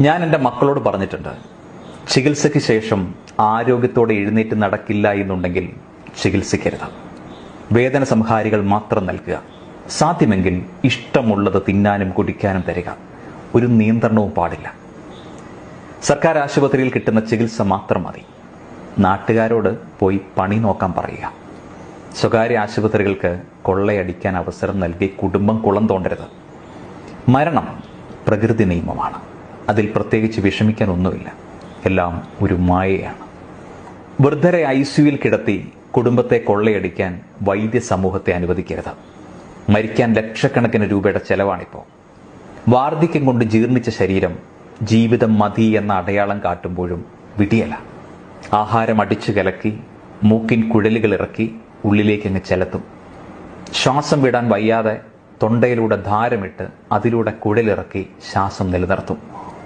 ഞാൻ എൻ്റെ മക്കളോട് പറഞ്ഞിട്ടുണ്ട്, ചികിത്സയ്ക്ക് ശേഷം ആരോഗ്യത്തോടെ എഴുന്നേറ്റ് നടക്കില്ല എന്നുണ്ടെങ്കിൽ ചികിത്സിക്കരുത്. വേദന സംഹാരികൾ മാത്രം നൽകുക. സാധ്യമെങ്കിൽ ഇഷ്ടമുള്ളത് തിന്നാനും കുടിക്കാനും തരിക. ഒരു നിയന്ത്രണവും പാടില്ല. സർക്കാർ ആശുപത്രിയിൽ കിട്ടുന്ന ചികിത്സ മാത്രം മതി. നാട്ടുകാരോട് പോയി പണി നോക്കാൻ പറയുക. സ്വകാര്യ ആശുപത്രികൾക്ക് കൊള്ളയടിക്കാൻ അവസരം നൽകി കുടുംബം കുളം തോണ്ടരുത്. മരണം പ്രകൃതി നിയമമാണ്. അതിൽ പ്രത്യേകിച്ച് വിഷമിക്കാനൊന്നുമില്ല. എല്ലാം ഒരു മായയാണ്. വൃദ്ധരെ ICUവിൽ കിടത്തി കുടുംബത്തെ കൊള്ളയടിക്കാൻ വൈദ്യ സമൂഹത്തെ അനുവദിക്കരുത്. മരിക്കാൻ ലക്ഷക്കണക്കിന് രൂപയുടെ ചെലവാണിപ്പോൾ. വാർദ്ധക്യം കൊണ്ട് ജീർണിച്ച ശരീരം ജീവിതം മതി എന്ന അടയാളം കാട്ടുമ്പോഴും വിടിയല്ല. ആഹാരം അടിച്ചു കലക്കി മൂക്കിൻ കുഴലുകൾ ഇറക്കി ഉള്ളിലേക്കങ്ങ് ചെലുത്തും. ശ്വാസം വിടാൻ വയ്യാതെ തൊണ്ടയിലൂടെ ധാരമിട്ട് അതിലൂടെ കുഴലിറക്കി ശ്വാസം നിലനിർത്തും.